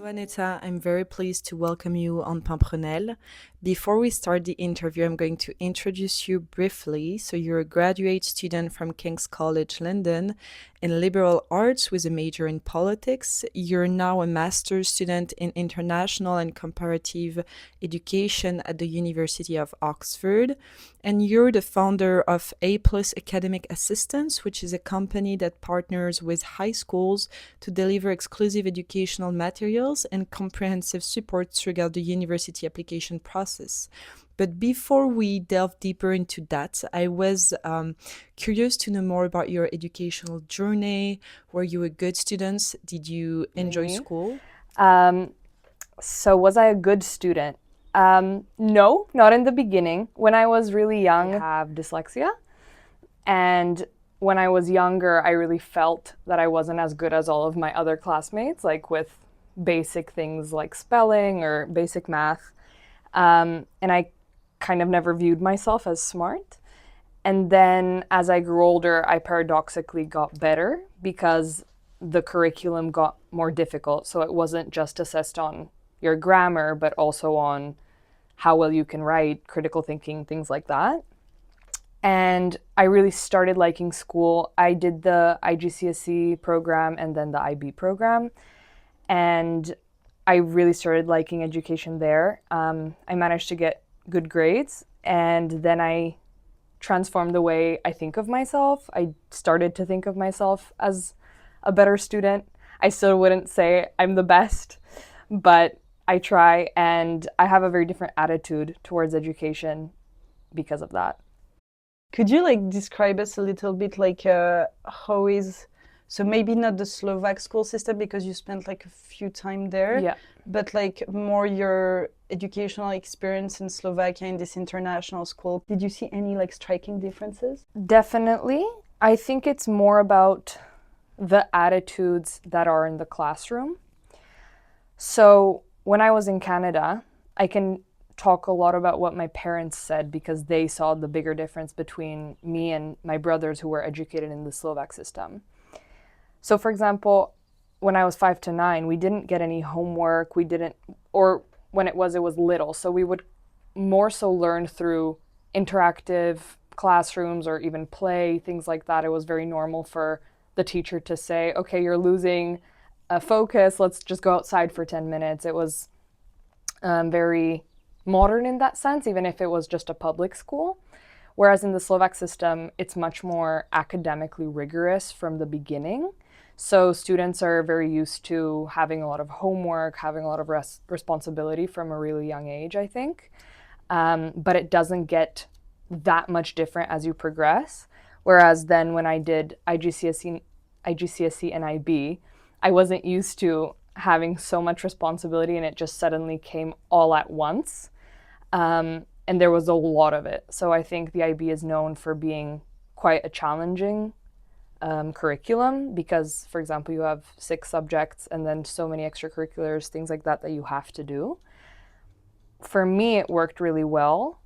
Aneta, I'm very pleased to welcome you on Pimprenelle. Before we start the interview, I'm going to introduce you briefly. So, you're a graduate student from King's College London in liberal arts with a major in politics. You're now a master's student in international and comparative education at the University of Oxford. And you're the founder of A Plus Academic Assistance, which is a company that partners with high schools to deliver exclusive educational materials and comprehensive support throughout the university application process. But before we delve deeper into that, I was curious to know more about your educational journey. Were you a good student? Did you enjoy Me? school? So was I a good student? No, not in the beginning. When I was really young, I have dyslexia. And when I was younger, I really felt that I wasn't as good as all of my other classmates, like with basic things like spelling or basic math. And I kind of never viewed myself as smart. And then as I grew older, I paradoxically got better because the curriculum got more difficult. So it wasn't just assessed on your grammar, but also on how well you can write, critical thinking, things like that. And I really started liking school. I did the IGCSE program and then the IB program. And I really started liking education there. I managed to get good grades, and then I transformed the way I think of myself. I started to think of myself as a better student. I still wouldn't say I'm the best, but I try, and I have a very different attitude towards education because of that. Could you describe us a little bit how is so maybe not the Slovak school system because you spent a few time there, Yeah. but more your educational experience in Slovakia in this international school. Did you see any striking differences? Definitely. I think it's more about the attitudes that are in the classroom. So when I was in Canada, I can talk a lot about what my parents said because they saw the bigger difference between me and my brothers who were educated in the Slovak system. So for example, when I was 5 to 9, we didn't get any homework. Or when it was little. So we would more so learn through interactive classrooms or even play, things like that. It was very normal for the teacher to say, okay, you're losing focus, let's just go outside for 10 minutes. It was very modern in that sense, even if it was just a public school. Whereas in the Slovak system, it's much more academically rigorous from the beginning. So students are very used to having a lot of homework, having a lot of responsibility from a really young age, I think. But it doesn't get that much different as you progress. Whereas then when I did IGCSE and IB, I wasn't used to having so much responsibility, and it just suddenly came all at once. And there was a lot of it. So I think the IB is known for being quite a challenging curriculum because, for example, you have 6 subjects and then so many extracurriculars, things like that you have to do. For me, it worked really well,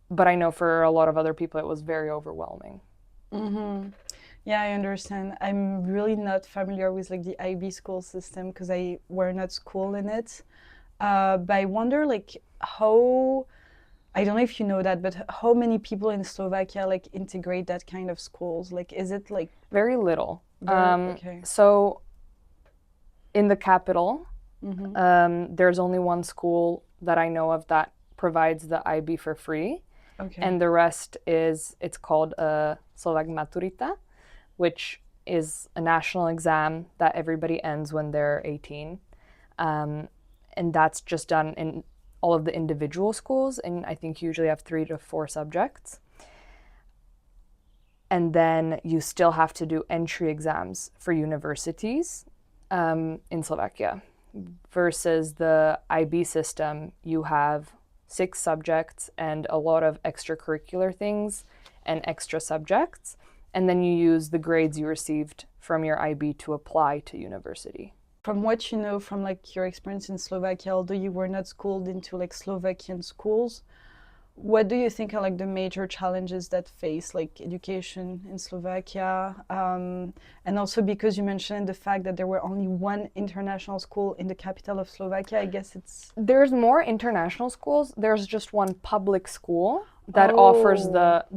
but I know for a lot of other people, it was very overwhelming. Mm-hmm. Yeah, I understand. I'm really not familiar with the IB school system because I were not school in it. But I wonder how, I don't know if you know that, but how many people in Slovakia integrate that kind of schools? Is it Very little. okay. So in the capital, Mm-hmm. there's only one school that I know of that provides the IB for free. Okay. And the rest it's called a Slovak Maturita, which is a national exam that everybody ends when they're 18. And that's just done in all of the individual schools, and I think you usually have 3 to 4 subjects. And then you still have to do entry exams for universities in Slovakia. Versus the IB system, you have 6 subjects and a lot of extracurricular things and extra subjects. And then you use the grades you received from your IB to apply to university. From what you know from your experience in Slovakia, although you were not schooled into Slovakian schools, What do you think are like the major challenges that face like education in Slovakia? And also because you mentioned the fact that there were only one international school in the capital of Slovakia, I guess it's... There's more international schools. There's just one public school that offers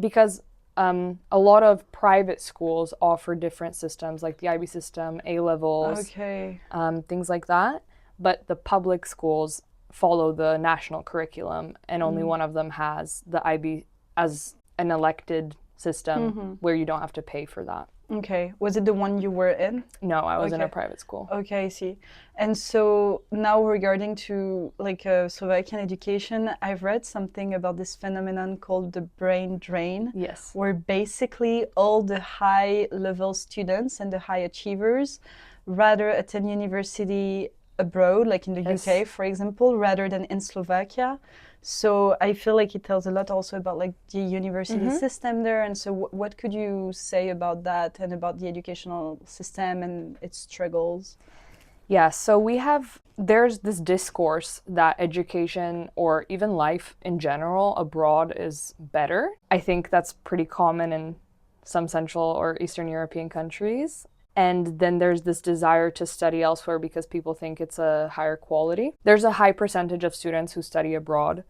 because a lot of private schools offer different systems, like the IB system, A levels, Okay. things like that. But the public schools follow the national curriculum, and only one of them has the IB as an elected system where you don't have to pay for that. Okay. Was it the one you were in? No, I was in a Okay. private school. Okay, I see. And so now regarding to like Slovakian education, I've read something about this phenomenon called the brain drain. Yes. Where basically all the high level students and the high achievers rather attend university abroad, like in the Yes. UK, for example, rather than in Slovakia. So I feel like it tells a lot also about like the university system there. And so what could you say about that and about the educational system and its struggles? Yeah, so there's this discourse that education or even life in general abroad is better. I think that's pretty common in some Central or Eastern European countries. And then there's this desire to study elsewhere because people think it's a higher quality. There's a high percentage of students who study abroad.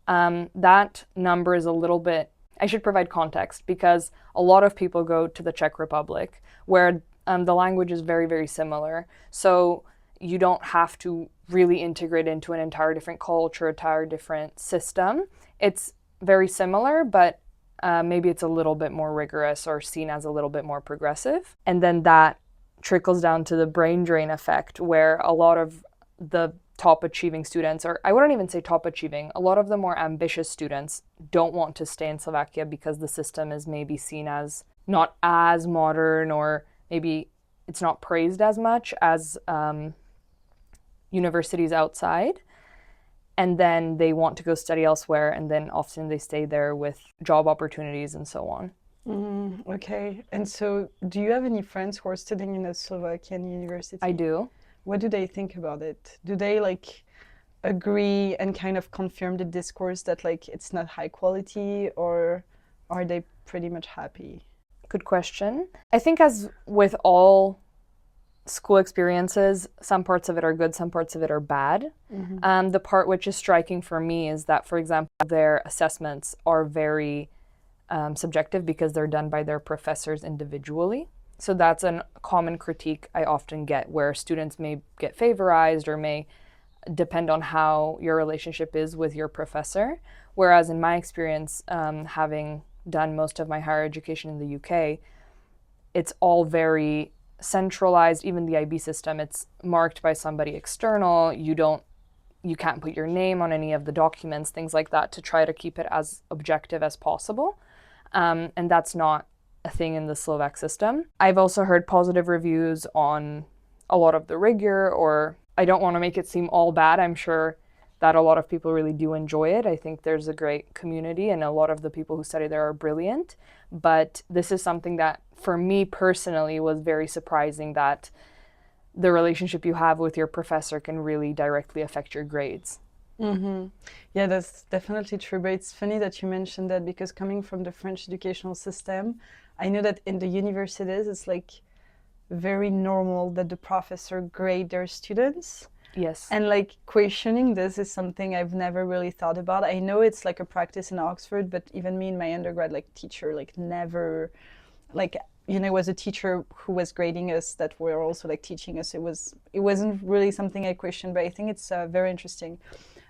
That number is a little bit, I should provide context because a lot of people go to the Czech Republic where the language is very, very similar. So you don't have to really integrate into an entire different culture, entire different system. It's very similar, but maybe it's a little bit more rigorous or seen as a little bit more progressive. And then that trickles down to the brain drain effect, where a lot of the top achieving students, or I wouldn't even say top achieving, a lot of the more ambitious students don't want to stay in Slovakia because the system is maybe seen as not as modern, or maybe it's not praised as much as universities outside. And then they want to go study elsewhere, and then often they stay there with job opportunities and so on. Okay. And so do you have any friends who are studying in a Slovakian university? I do. What do they think about it? Do they like agree and kind of confirm the discourse that like it's not high quality, or are they pretty much happy? Good question. I think as with all school experiences, some parts of it are good, some parts of it are bad. The part which is striking for me is that, for example, their assessments are very subjective because they're done by their professors individually. So that's a common critique I often get, where students may get favorized or may depend on how your relationship is with your professor. Whereas in my experience, having done most of my higher education in the UK, it's all very centralized. Even the IB system, it's marked by somebody external. You can't put your name on any of the documents, things like that, to try to keep it as objective as possible. And that's not a thing in the Slovak system. I've also heard positive reviews on a lot of the rigor, or I don't want to make it seem all bad. I'm sure that a lot of people really do enjoy it. I think there's a great community and a lot of the people who study there are brilliant. But this is something that, for me personally, was very surprising, that the relationship you have with your professor can really directly affect your grades. Yeah, that's definitely true. But it's funny that you mentioned that, because coming from the French educational system, I know that in the universities, it's like very normal that the professor grade their students. Yes. And like questioning this is something I've never really thought about. I know it's like a practice in Oxford, but even me in my undergrad, like teacher, like never, like, you know, it was a teacher who was grading us that were also like teaching us. It wasn't really something I questioned, but I think it's very interesting.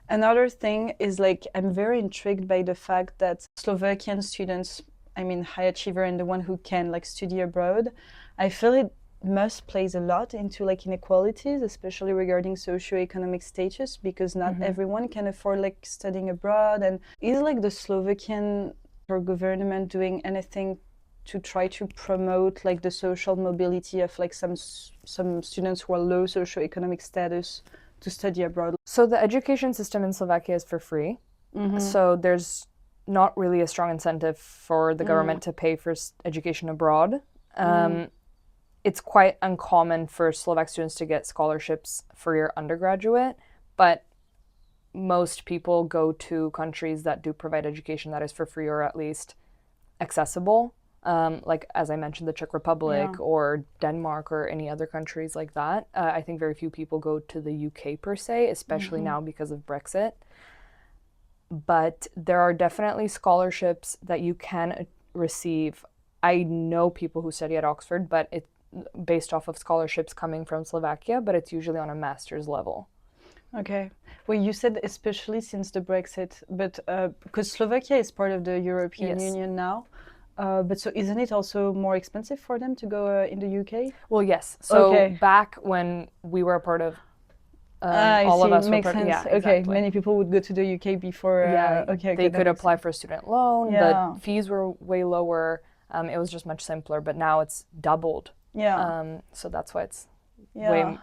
Another thing is like I'm very intrigued by the fact that Slovakian students, I mean high achiever and the one who can like study abroad, I feel it must plays a lot into like inequalities, especially regarding socioeconomic status, because not everyone can afford like studying abroad. And is like the Slovakian or government doing anything to try to promote like the social mobility of like some students who are low socioeconomic status to study abroad? So the education system in Slovakia is for free. So there's not really a strong incentive for the government to pay for education abroad. It's quite uncommon for Slovak students to get scholarships for your undergraduate, but most people go to countries that do provide education that is for free or at least accessible. Like, as I mentioned, the Czech Republic or Denmark or any other countries like that. I think very few people go to the UK per se, especially now because of Brexit. But there are definitely scholarships that you can receive. I know people who study at Oxford, but it's based off of scholarships coming from Slovakia, but it's usually on a master's level. Okay. Well, you said especially since the Brexit, but because Slovakia is part of the European Union now, but so isn't it also more expensive for them to go in the UK? Well, yes. So back when we were a part of all of us makes sense. Yeah, okay, exactly. Many people would go to the UK before. They could apply for a student loan. The fees were way lower. It was just much simpler, but now it's doubled. So that's why it's way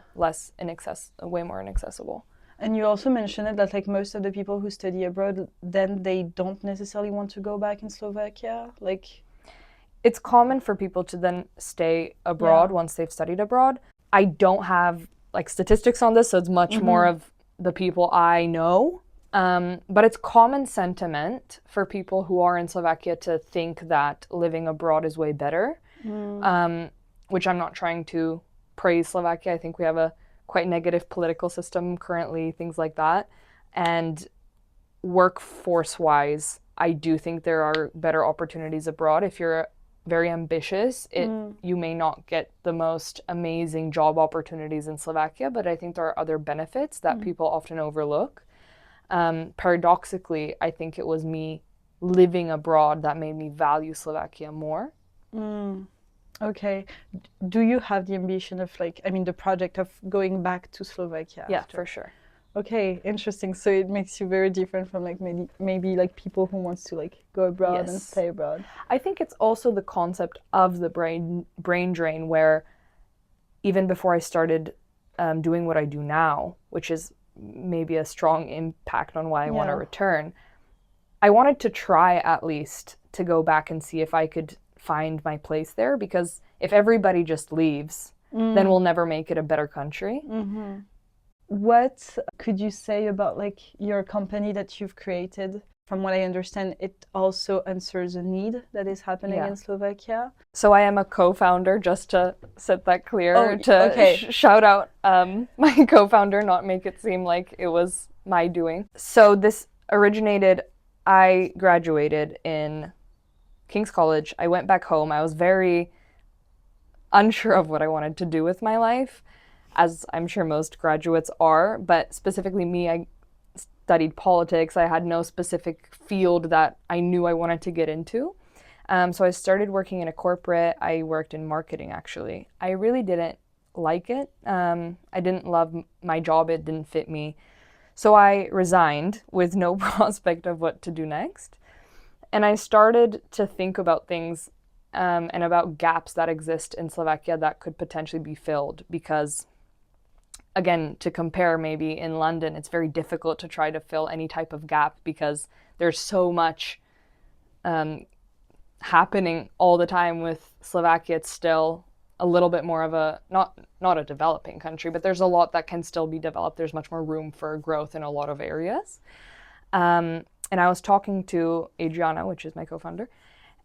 more inaccessible. And you also mentioned it that like most of the people who study abroad, then they don't necessarily want to go back in Slovakia. Like, it's common for people to then stay abroad once they've studied abroad. I don't have like statistics on this, so it's much more of the people I know. But it's common sentiment for people who are in Slovakia to think that living abroad is way better, which I'm not trying to praise Slovakia. I think we have a quite negative political system currently, things like that. And workforce-wise, I do think there are better opportunities abroad. If you're very ambitious, you may not get the most amazing job opportunities in Slovakia, but I think there are other benefits that people often overlook. Paradoxically, I think it was me living abroad that made me value Slovakia more. Okay. Do you have the ambition of the project of going back to Slovakia? Yeah, for sure. Okay, interesting. So it makes you very different from maybe like people who wants to like go abroad and stay abroad. I think it's also the concept of the brain drain, where even before I started doing what I do now, which is maybe a strong impact on why I want to return, I wanted to try at least to go back and see if I could find my place there, because if everybody just leaves, then we'll never make it a better country. What could you say about like your company that you've created? From what I understand, it also answers a need that is happening in Slovakia. So I am a co-founder, just to set that clear, shout out my co-founder, not make it seem like it was my doing. So this originated, I graduated in King's College. I went back home. I was very unsure of what I wanted to do with my life, as I'm sure most graduates are, but specifically me, I studied politics. I had no specific field that I knew I wanted to get into. So I started working in a corporate. I worked in marketing, actually. I really didn't like it. I didn't love my job. It didn't fit me. So I resigned with no prospect of what to do next. And I started to think about things and about gaps that exist in Slovakia that could potentially be filled, because again, to compare, maybe in London, it's very difficult to try to fill any type of gap because there's so much happening all the time. With Slovakia, it's still a little bit more of a, not a developing country, but there's a lot that can still be developed. There's much more room for growth in a lot of areas. And I was talking to Adriana, which is my co-founder,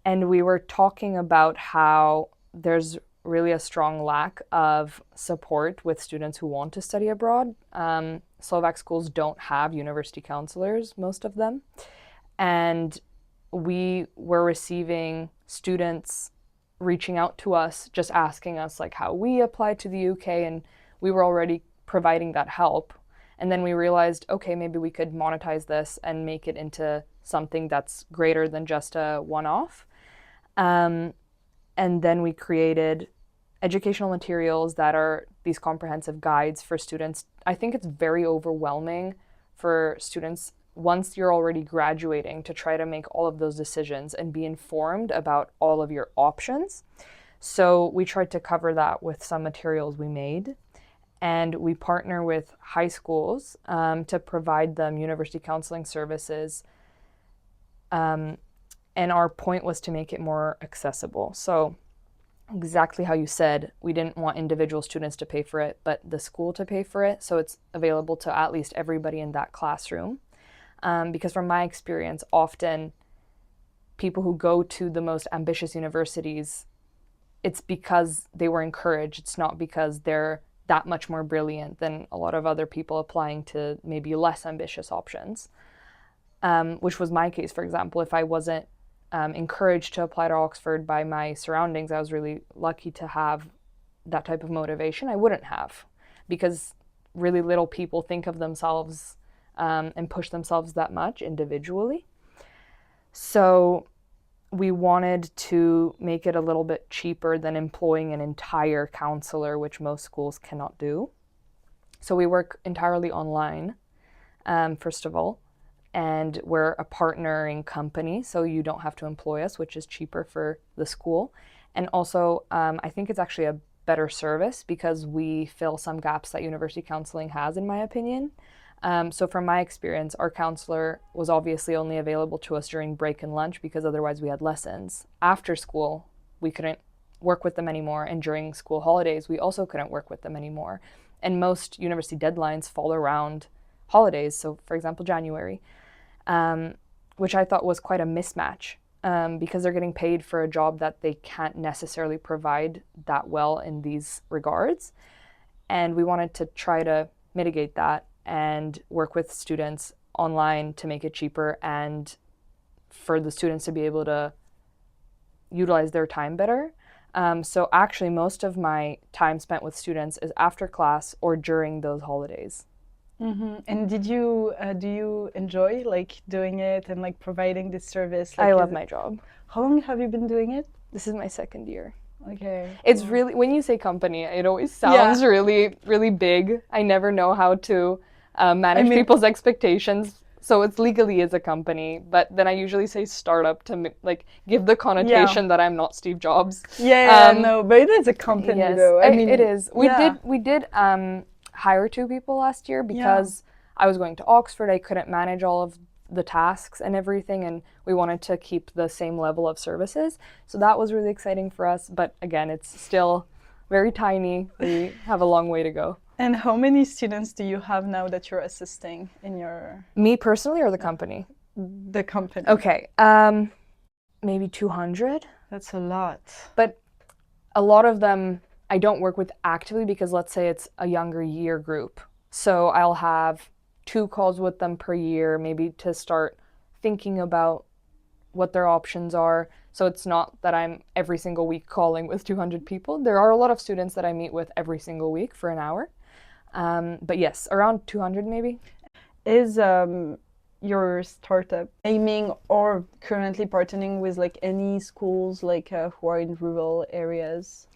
and we were talking about how there's really a strong lack of support with students who want to study abroad. Slovak schools don't have university counselors, most of them. And we were receiving students reaching out to us, just asking us like how we applied to the UK, and we were already providing that help. And then we realized, okay, maybe we could monetize this and make it into something that's greater than just a one-off. And then we created educational materials that are these comprehensive guides for students. I think it's very overwhelming for students once you're already graduating to try to make all of those decisions and be informed about all of your options. So we tried to cover that with some materials we made. And we partner with high schools to provide them university counseling services. And our point was to make it more accessible. So exactly how you said, we didn't want individual students to pay for it, but the school to pay for it. So it's available to at least everybody in that classroom. Because from my experience, often people who go to the most ambitious universities, it's because they were encouraged. It's not because they're that much more brilliant than a lot of other people applying to maybe less ambitious options, which was my case, for example. If I wasn't encouraged to apply to Oxford by my surroundings, I was really lucky to have that type of motivation. I wouldn't have, because really little people think of themselves and push themselves that much individually. So we wanted to make it a little bit cheaper than employing an entire counselor, which most schools cannot do. So we work entirely online, first of all, and we're a partnering company, so you don't have to employ us, which is cheaper for the school. And also, I think it's actually a better service because we fill some gaps that university counseling has, in my opinion. So from my experience, our counselor was obviously only available to us during break and lunch because otherwise we had lessons. After school, we couldn't work with them anymore. And during school holidays, we also couldn't work with them anymore. And most university deadlines fall around holidays. So for example, January, which I thought was quite a mismatch because they're getting paid for a job that they can't necessarily provide that well in these regards. And we wanted to try to mitigate that and work with students online to make it cheaper and for the students to be able to utilize their time better. So actually, most of my time spent with students is after class or during those holidays. Mm-hmm. And do you enjoy like doing it and like providing this service? Like, I love my job. How long have you been doing it? This is my second year. Okay. It's really, when you say company, it always sounds really, really big. I never know how to manage people's expectations. So it's legally is a company, but then I usually say startup to like give the connotation that I'm not Steve Jobs. No, but it is a company though. I mean, it is. We did hire 2 people last year because I was going to Oxford. I couldn't manage all of the tasks and everything, and we wanted to keep the same level of services. So that was really exciting for us. But again, it's still very tiny. We have a long way to go. And how many students do you have now that you're assisting in your... Me personally or the company? The company. Okay. Maybe 200. That's a lot. But a lot of them I don't work with actively because let's say it's a younger year group. So I'll have 2 calls with them per year, maybe to start thinking about what their options are. So it's not that I'm every single week calling with 200 people. There are a lot of students that I meet with every single week for an hour. But yes, around 200 maybe. Is your startup aiming or currently partnering with like any schools like who are in rural areas?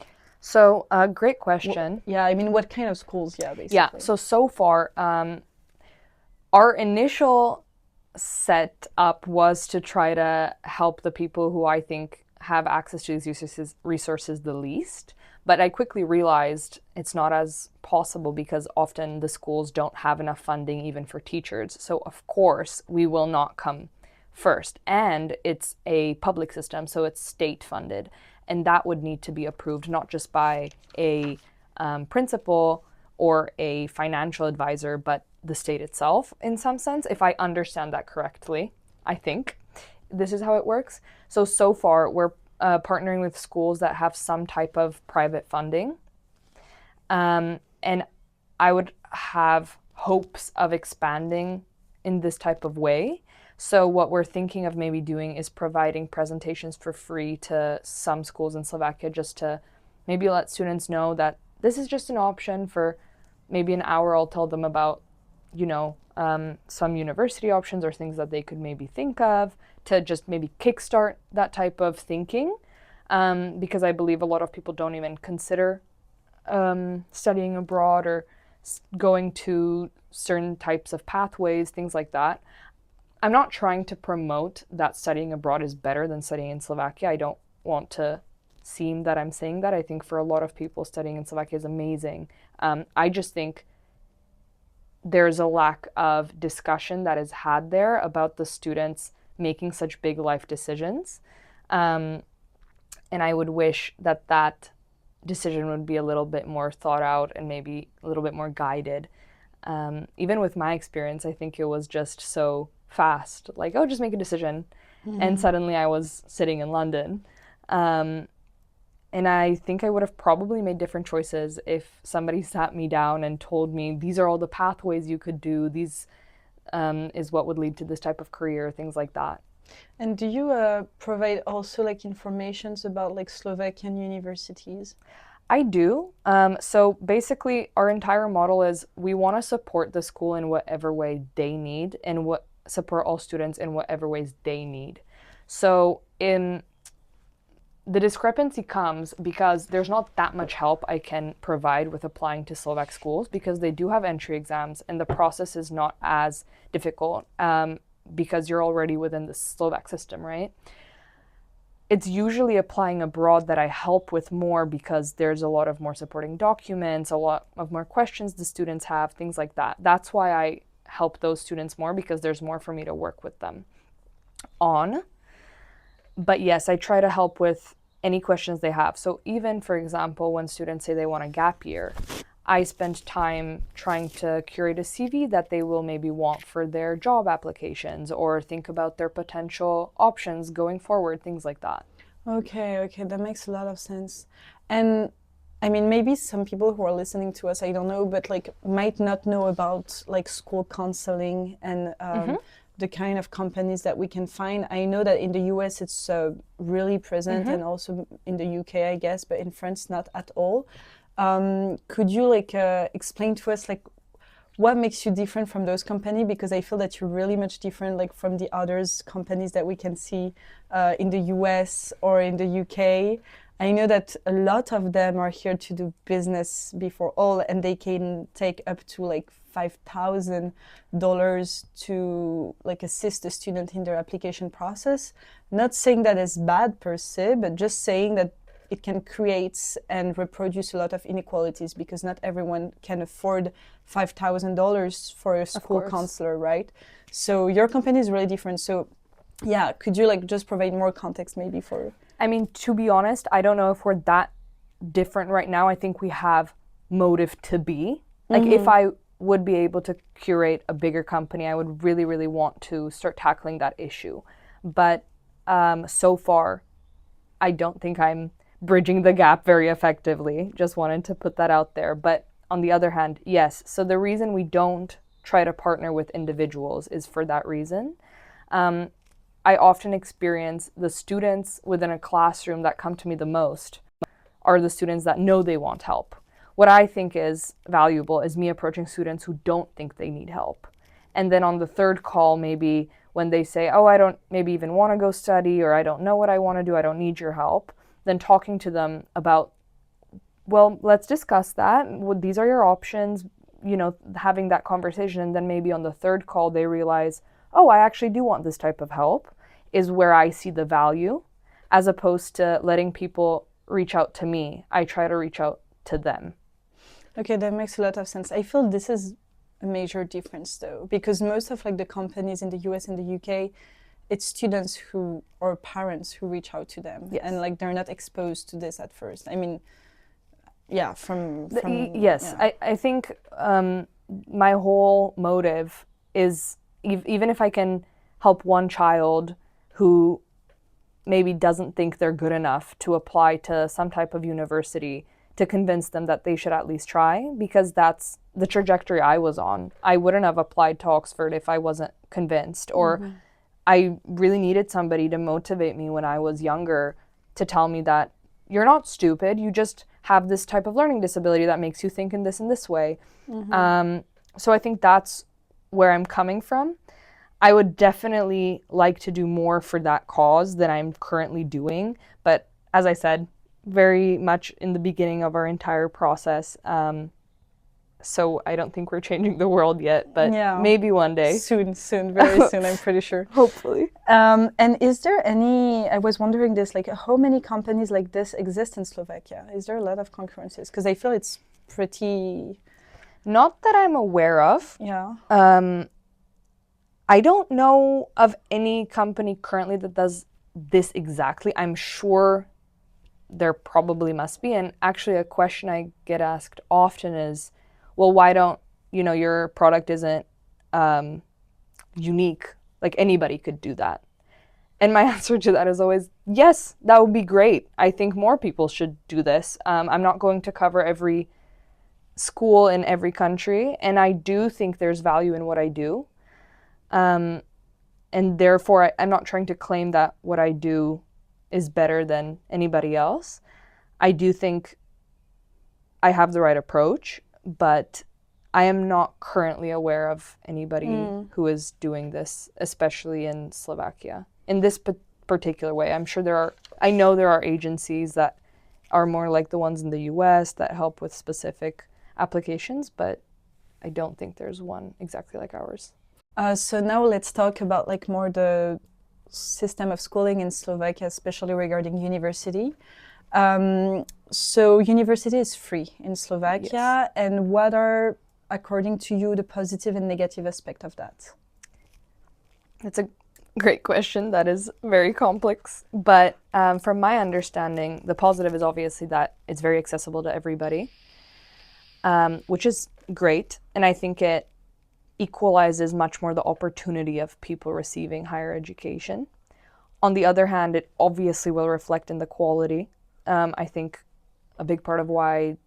So great question. Yeah, I mean, what kind of schools? Yeah, basically. Yeah, so far, our initial setup was to try to help the people who I think have access to these resources the least. But I quickly realized it's not as possible because often the schools don't have enough funding even for teachers. So of course, we will not come first. And it's a public system, so it's state funded. And that would need to be approved not just by a principal or a financial advisor, but the state itself in some sense, if I understand that correctly. I think this is how it works. So far, we're partnering with schools that have some type of private funding. And I would have hopes of expanding in this type of way. So what we're thinking of maybe doing is providing presentations for free to some schools in Slovakia just to maybe let students know that this is just an option for maybe an hour. I'll tell them about, some university options or things that they could maybe think of to just maybe kickstart that type of thinking. Because I believe a lot of people don't even consider studying abroad or going to certain types of pathways, things like that. I'm not trying to promote that studying abroad is better than studying in Slovakia. I don't want to seem that I'm saying that. I think for a lot of people, studying in Slovakia is amazing. I just think there's a lack of discussion that is had there about the students making such big life decisions. And I would wish that that decision would be a little bit more thought out and maybe a little bit more guided. Even with my experience, I think it was just so fast, like, oh, just make a decision. And suddenly I was sitting in London. And I think I would have probably made different choices if somebody sat me down and told me, these are all the pathways you could do, these is what would lead to this type of career, things like that. And do you provide also like informations about like Slovakian universities? I do. So basically, our entire model is we want to support the school in whatever way they need and support all students in whatever ways they need. So the discrepancy comes because there's not that much help I can provide with applying to Slovak schools because they do have entry exams and the process is not as difficult because you're already within the Slovak system, right? It's usually applying abroad that I help with more because there's a lot of more supporting documents, a lot of more questions the students have, things like that. That's why I help those students more because there's more for me to work with them on. But yes, I try to help with any questions they have. So even, for example, when students say they want a gap year, I spend time trying to curate a CV that they will maybe want for their job applications or think about their potential options going forward, things like that. Okay, that makes a lot of sense. And I mean, maybe some people who are listening to us, I don't know, but like might not know about like school counseling and the kind of companies that we can find. I know that in the US it's really present and also in the UK, I guess, but in France, not at all. Could you like explain to us like what makes you different from those companies? Because I feel that you're really much different like from the others companies that we can see in the US or in the UK. I know that a lot of them are here to do business before all, and they can take up to like $5,000 to like assist the student in their application process. Not saying that it's bad per se, but just saying that it can create and reproduce a lot of inequalities because not everyone can afford $5,000 for a school counselor, right? So your company is really different. So yeah, could you like just provide more context maybe for... I mean, to be honest, I don't know if we're that different right now. I think we have motive to be. Like if I would be able to curate a bigger company, I would really, really want to start tackling that issue. But so far, I don't think I'm bridging the gap very effectively. Just wanted to put that out there. But on the other hand, yes. So the reason we don't try to partner with individuals is for that reason. I often experience the students within a classroom that come to me the most are the students that know they want help. What I think is valuable is me approaching students who don't think they need help. And then on the third call, maybe when they say, oh, I don't maybe even want to go study, or I don't know what I want to do, I don't need your help, then talking to them about, well, let's discuss that. These are your options, you know, having that conversation. And then maybe on the third call, they realize, oh, I actually do want this type of help, is where I see the value, as opposed to letting people reach out to me. I try to reach out to them. Okay, that makes a lot of sense. I feel this is a major difference though, because most of like the companies in the US and the UK, it's students who or parents who reach out to them, yes. And like they're not exposed to this at first. I mean, yeah, yes, yeah. I think my whole motive is even if I can help one child who maybe doesn't think they're good enough to apply to some type of university, to convince them that they should at least try, because that's the trajectory I was on. I wouldn't have applied to Oxford if I wasn't convinced, or I really needed somebody to motivate me when I was younger to tell me that you're not stupid, you just have this type of learning disability that makes you think in this way. So I think that's where I'm coming from. I would definitely like to do more for that cause than I'm currently doing, but as I said, very much in the beginning of our entire process. So I don't think we're changing the world yet, but maybe one day. Soon, very soon, I'm pretty sure. Hopefully. And is there any, I was wondering this, like how many companies like this exist in Slovakia? Is there a lot of concurrences? Because I feel it's pretty... Not that I'm aware of. Yeah. I don't know of any company currently that does this exactly. I'm sure there probably must be. And actually a question I get asked often is, well, why don't, your product isn't unique, like anybody could do that. And my answer to that is always, yes, that would be great. I think more people should do this. I'm not going to cover every school in every country, and I do think there's value in what I do. And therefore, I'm not trying to claim that what I do is better than anybody else. I do think I have the right approach, but I am not currently aware of anybody who is doing this, especially in Slovakia, in this particular way. I know there are agencies that are more like the ones in the US that help with specific applications, but I don't think there's one exactly like ours. So now let's talk about like more the system of schooling in Slovakia, especially regarding university. So university is free in Slovakia, and what are, according to you, the positive and negative aspect of that? That's a great question. That is very complex. But from my understanding, the positive is obviously that it's very accessible to everybody, which is great. And I think it equalizes much more the opportunity of people receiving higher education. On the other hand, it obviously will reflect in the quality. I think a big part of why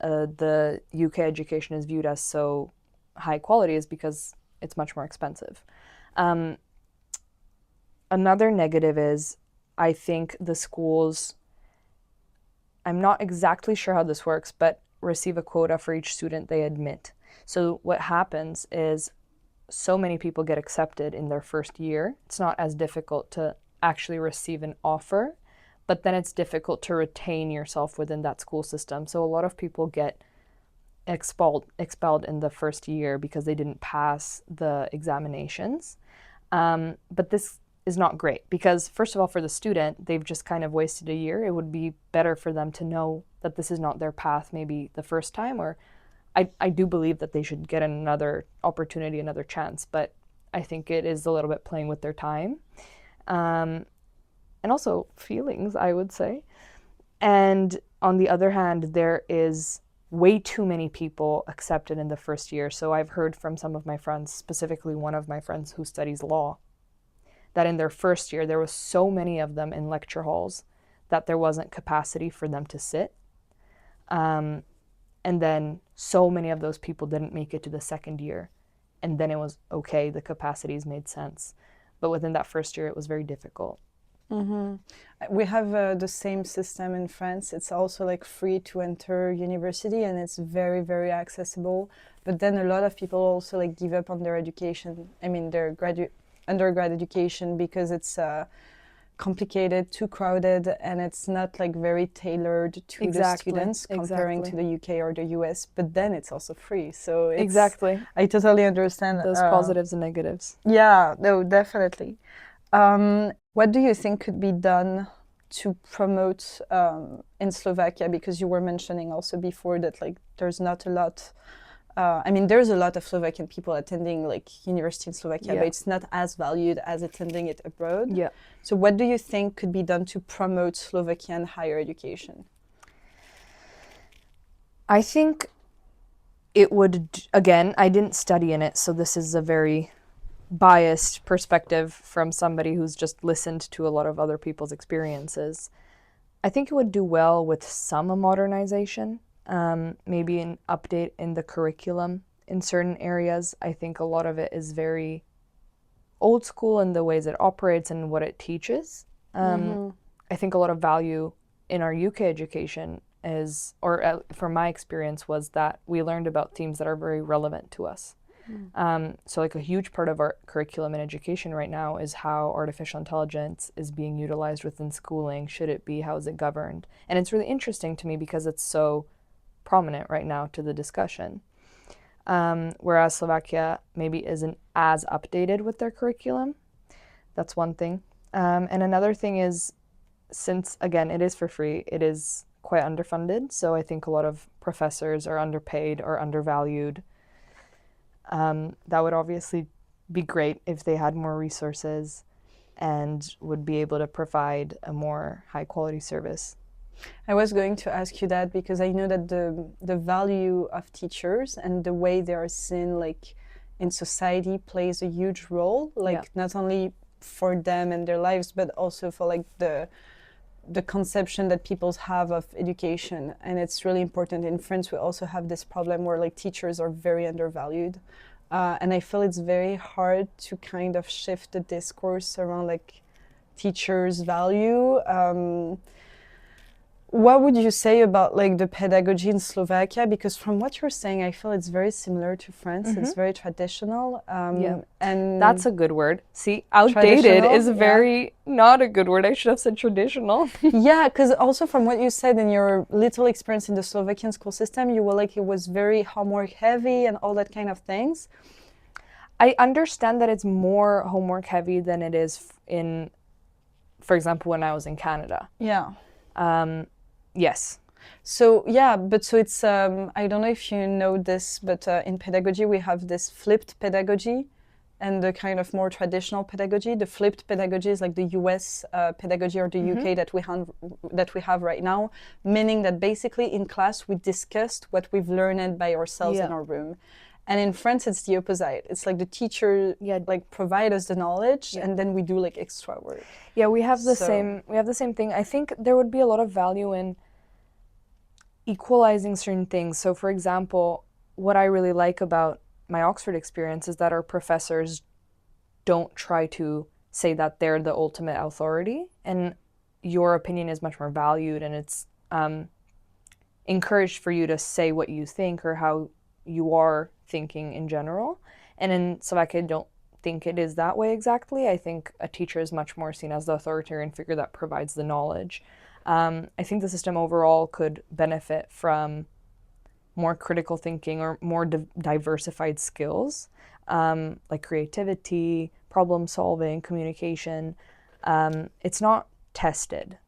the UK education is viewed as so high quality is because it's much more expensive. Another negative is I think the schools, I'm not exactly sure how this works, but receive a quota for each student they admit. So what happens is so many people get accepted in their first year. It's not as difficult to actually receive an offer, but then it's difficult to retain yourself within that school system. So a lot of people get expelled in the first year because they didn't pass the examinations. But this is not great because, first of all, for the student, they've just kind of wasted a year. It would be better for them to know that this is not their path maybe the first time, or I do believe that they should get another opportunity, another chance, but I think it is a little bit playing with their time. And also feelings, I would say. And on the other hand, there is way too many people accepted in the first year. So I've heard from some of my friends, specifically one of my friends who studies law, that in their first year, there was so many of them in lecture halls that there wasn't capacity for them to sit. And then so many of those people didn't make it to the second year. And then it was okay, the capacities made sense. But within that first year, it was very difficult. Mm-hmm. We have the same system in France. It's also like free to enter university, and it's very, very accessible. But then a lot of people also like give up on their education. I mean, their undergrad education, because it's complicated, too crowded, and it's not like very tailored to the students comparing to the UK or the US. But then it's also free, so it's, I totally understand those positives and negatives. Yeah, no, definitely. What do you think could be done to promote in Slovakia? Because you were mentioning also before that like there's not a lot. I mean, there's a lot of Slovakian people attending like university in Slovakia, but it's not as valued as attending it abroad. Yeah. So what do you think could be done to promote Slovakian higher education? I think it would, again, I didn't study in it, so this is a very biased perspective from somebody who's just listened to a lot of other people's experiences. I think it would do well with some modernization. Maybe an update in the curriculum in certain areas. I think a lot of it is very old school in the ways it operates and what it teaches. I think a lot of value in our UK education is, or from my experience, was that we learned about themes that are very relevant to us. So like a huge part of our curriculum in education right now is how artificial intelligence is being utilized within schooling. Should it be? How is it governed? And it's really interesting to me because it's so prominent right now to the discussion. Whereas Slovakia maybe isn't as updated with their curriculum. That's one thing. And another thing is, since, again, it is for free, it is quite underfunded. So I think a lot of professors are underpaid or undervalued. That would obviously be great if they had more resources and would be able to provide a more high quality service I was going to ask you that because I know that the value of teachers and the way they are seen like in society plays a huge role, like not only for them and their lives, but also for like the conception that people have of education. And it's really important. In France, we also have this problem where like teachers are very undervalued. And I feel it's very hard to kind of shift the discourse around like teachers' value. What would you say about like the pedagogy in Slovakia? Because from what you're saying, I feel it's very similar to France. It's very traditional. And That's a good word. See, outdated is very not a good word. I should have said traditional. Yeah, because also from what you said in your little experience in the Slovakian school system, you were like it was very homework heavy and all that kind of things. I understand that it's more homework heavy than it is in, for example, when I was in Canada. Yeah. Yes. So yeah, but so it's I don't know if you know this, but in pedagogy we have this flipped pedagogy and the kind of more traditional pedagogy. The flipped pedagogy is like the US pedagogy or the UK that we have right now, meaning that basically in class we discussed what we've learned by ourselves in our room. And in France, it's the opposite. It's like the teacher like provide us the knowledge, and then we do like extra work. Yeah, we have the same. We have the same thing. I think there would be a lot of value in equalizing certain things. So, for example, what I really like about my Oxford experience is that our professors don't try to say that they're the ultimate authority, and your opinion is much more valued, and it's encouraged for you to say what you think or how you are thinking in general. And in Slovakia, I don't think it is that way exactly. I think a teacher is much more seen as the authoritarian figure that provides the knowledge. I think the system overall could benefit from more critical thinking or more diversified skills, like creativity, problem solving, communication. It's not tested.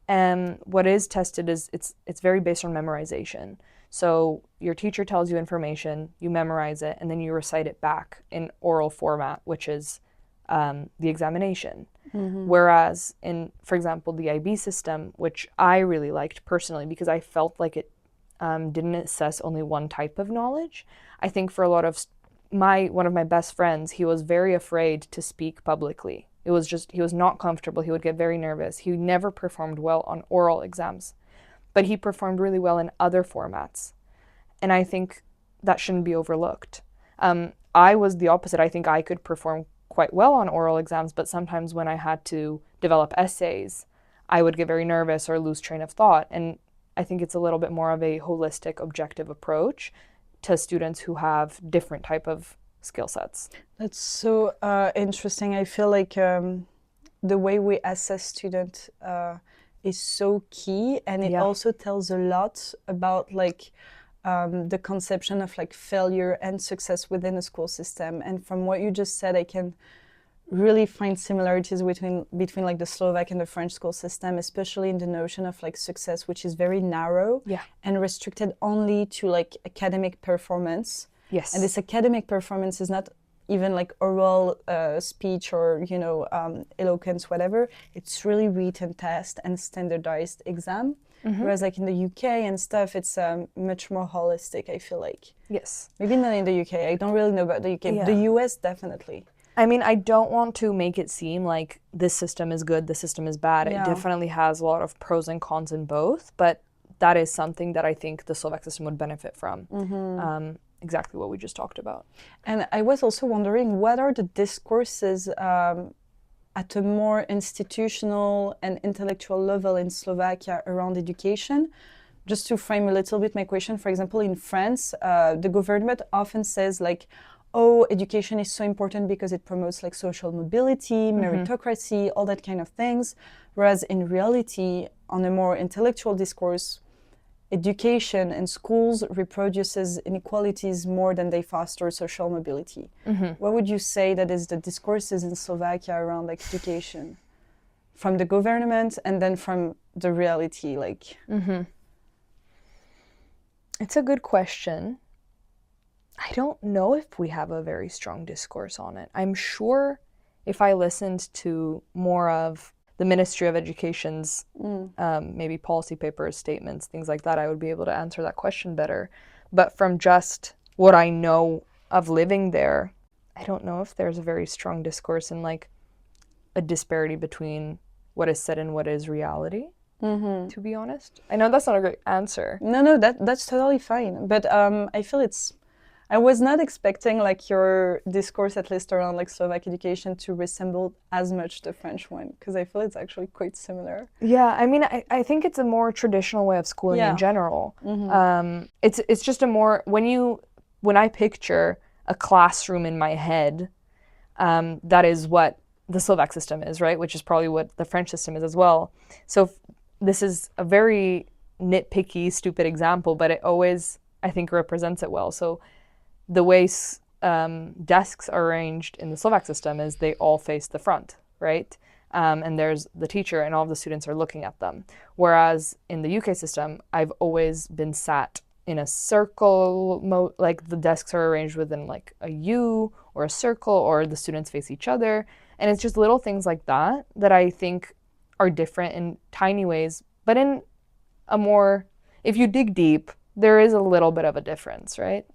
And what is tested is it's very based on memorization. So your teacher tells you information, you memorize it, and then you recite it back in oral format, which is the examination. Whereas in, for example, the IB system, which I really liked personally because I felt like it didn't assess only one type of knowledge. I think for a lot of one of my best friends, he was very afraid to speak publicly. It was just, he was not comfortable. He would get very nervous. He never performed well on oral exams, but he performed really well in other formats. And I think that shouldn't be overlooked. I was the opposite. I think I could perform quite well on oral exams, but sometimes when I had to develop essays, I would get very nervous or lose train of thought. And I think it's a little bit more of a holistic, objective approach to students who have different type of skill sets. That's so interesting. I feel like the way we assess students is so key, and it also tells a lot about like the conception of like failure and success within a school system. And from what you just said, I can really find similarities between like the Slovak and the French school system, especially in the notion of like success, which is very narrow and restricted only to like academic performance. Yes. And this academic performance is not even like oral speech or, you know, eloquence, whatever. It's really written test and standardized exam. Whereas like in the UK and stuff, it's much more holistic, I feel like. Yes. Maybe not in the UK. I don't really know about the UK. The US, definitely. I mean, I don't want to make it seem like this system is good, this system is bad. It definitely has a lot of pros and cons in both, but that is something that I think the Slovak system would benefit from. Exactly what we just talked about. And I was also wondering, what are the discourses at a more institutional and intellectual level in Slovakia around education? Just to frame a little bit my question, for example, in France, the government often says like, oh, education is so important because it promotes like social mobility, meritocracy, all that kind of things. Whereas in reality, on a more intellectual discourse, education and schools reproduces inequalities more than they foster social mobility. What would you say that is the discourses in Slovakia around like education from the government and then from the reality? Like, it's a good question. I don't know if we have a very strong discourse on it. I'm sure if I listened to more of the Ministry of Education's maybe policy papers, statements, things like that, I would be able to answer that question better. But from just what I know of living there, I don't know if there's a very strong discourse and like a disparity between what is said and what is reality, to be honest. I know that's not a great answer. No, that's totally fine. But I feel I was not expecting like your discourse, at least around like Slovak education, to resemble as much the French one, because I feel it's actually quite similar. Yeah, I mean, I think it's a more traditional way of schooling in general. It's just a more, when I picture a classroom in my head, that is what the Slovak system is, right? Which is probably what the French system is as well. So this is a very nitpicky, stupid example, but it always, I think, represents it well. So the way desks are arranged in the Slovak system is they all face the front, right? And there's the teacher and all of the students are looking at them. Whereas in the UK system, I've always been sat in a circle, like the desks are arranged within like a U or a circle, or the students face each other. And it's just little things like that that I think are different in tiny ways, but in a more, if you dig deep, there is a little bit of a difference, right?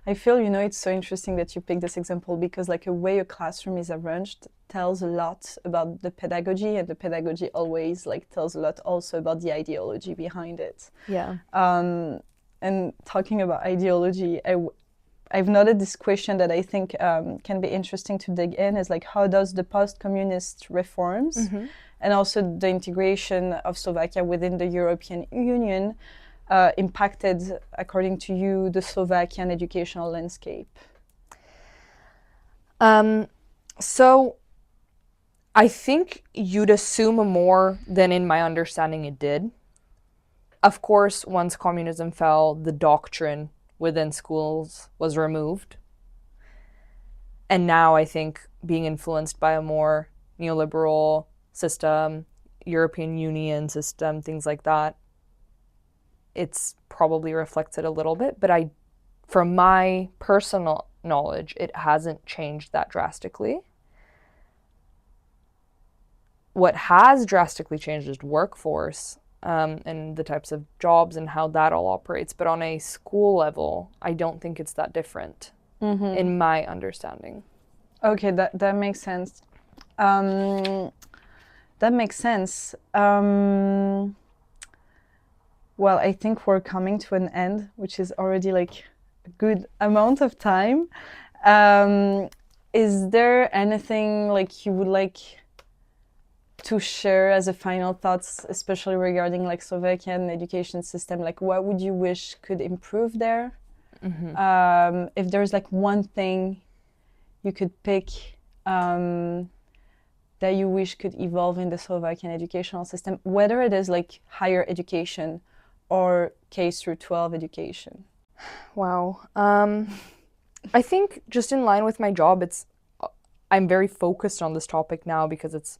I feel, it's so interesting that you picked this example, because like a way a classroom is arranged tells a lot about the pedagogy, and the pedagogy always like tells a lot also about the ideology behind it. Yeah. And talking about ideology, I've noted this question that I think can be interesting to dig in, is like, how does the post-communist reforms and also the integration of Slovakia within the European Union impacted, according to you, the Slovakian educational landscape? So I think you'd assume more than in my understanding it did. Of course, once communism fell, the doctrine within schools was removed. And now I think being influenced by a more neoliberal system, European Union system, things like that, it's probably reflected a little bit, but from my personal knowledge, it hasn't changed that drastically. What has drastically changed is workforce and the types of jobs and how that all operates. But on a school level, I don't think it's that different in my understanding. Okay, that makes sense. That makes sense. Well, I think we're coming to an end, which is already like a good amount of time. Is there anything like you would like to share as a final thoughts, especially regarding like Slovakian education system? Like, what would you wish could improve there? If there's like one thing you could pick that you wish could evolve in the Slovakian educational system, whether it is like higher education or K through 12 education? Wow. I think just in line with my job, I'm very focused on this topic now because it's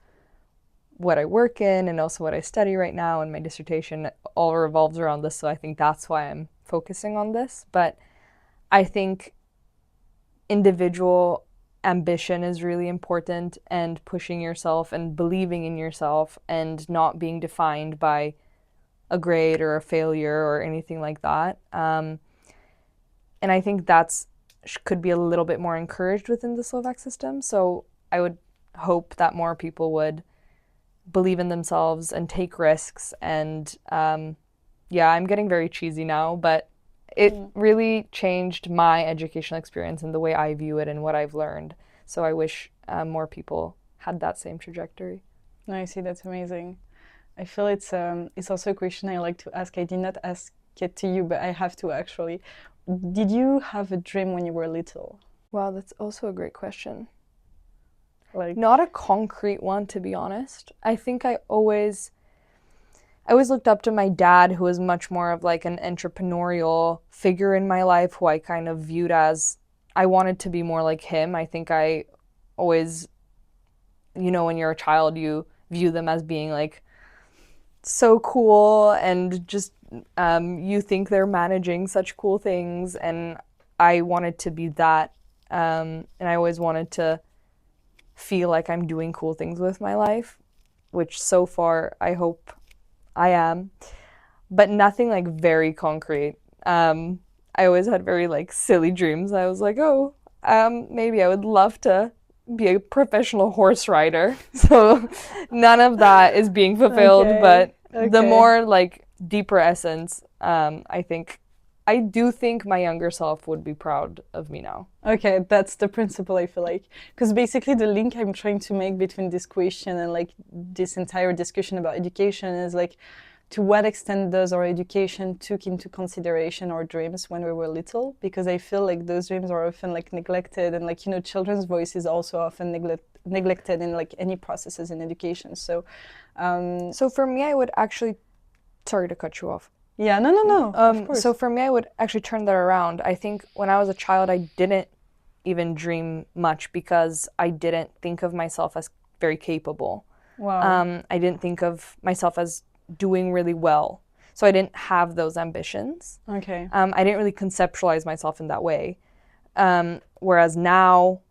what I work in and also what I study right now, and my dissertation all revolves around this. So I think that's why I'm focusing on this. But I think individual ambition is really important, and pushing yourself and believing in yourself and not being defined by a grade or a failure or anything like that. And I think could be a little bit more encouraged within the Slovak system. So I would hope that more people would believe in themselves and take risks. And yeah, I'm getting very cheesy now, but it really changed my educational experience and the way I view it and what I've learned. So I wish more people had that same trajectory. No, I see. That's amazing. I feel it's also a question I like to ask. I did not ask it to you, but I have to actually. Did you have a dream when you were little? Wow, that's also a great question. Like, not a concrete one, to be honest. I think I always looked up to my dad, who was much more of like an entrepreneurial figure in my life, who I kind of viewed as, I wanted to be more like him. I think I always, when you're a child, you view them as being like so cool, and just you think they're managing such cool things, and I wanted to be that, and I always wanted to feel like I'm doing cool things with my life. which so far I hope I am, but nothing like very concrete. I always had very like silly dreams. I was like, oh, maybe I would love to be a professional horse rider. So none of that is being fulfilled, Okay, but the okay. more like deeper essence, I do think my younger self would be proud of me now. Okay, that's the principle, I feel like. Because basically the link I'm trying to make between this question and like this entire discussion about education is like, to what extent does our education took into consideration our dreams when we were little? Because I feel like those dreams are often like neglected, and like, you know, children's voice is also often neglected in like any processes in education. So So for me, I would actually, sorry to cut you off. yeah, no, of course. So for me, I would actually turn that around. I think when I was a child, I didn't even dream much because I didn't think of myself as very capable. Wow. I didn't think of myself as doing really well. So I didn't have those ambitions. Okay. I didn't really conceptualize myself in that way. Whereas now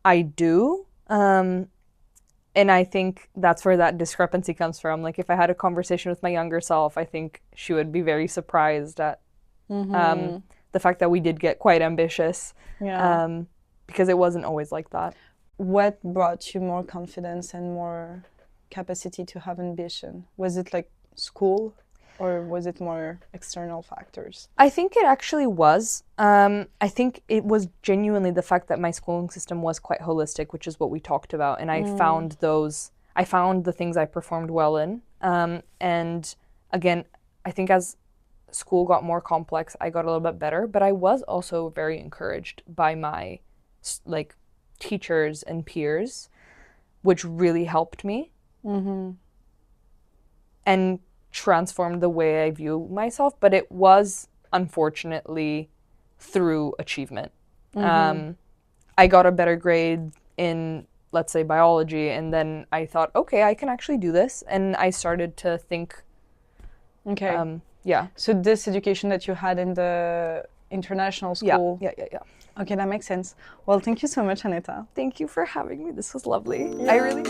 I do. And I think that's where that discrepancy comes from. Like if I had a conversation with my younger self, I think she would be very surprised at the fact that we did get quite ambitious. Yeah. Because it wasn't always like that. What brought you more confidence and more capacity to have ambition? Was it like school, or was it more external factors? I think it actually was. I think it was genuinely the fact that my schooling system was quite holistic, which is what we talked about. And I found the things I performed well in. And again, I think as school got more complex, I got a little bit better, but I was also very encouraged by my like teachers and peers, which really helped me and transformed the way I view myself. But it was unfortunately through achievement. I got a better grade in, let's say, biology, and then I thought, okay, I can actually do this, and I started to think. Okay. Yeah. So this education that you had in the international school. Yeah. Okay, that makes sense. Well, thank you so much, Aneta. Thank you for having me. This was lovely. I really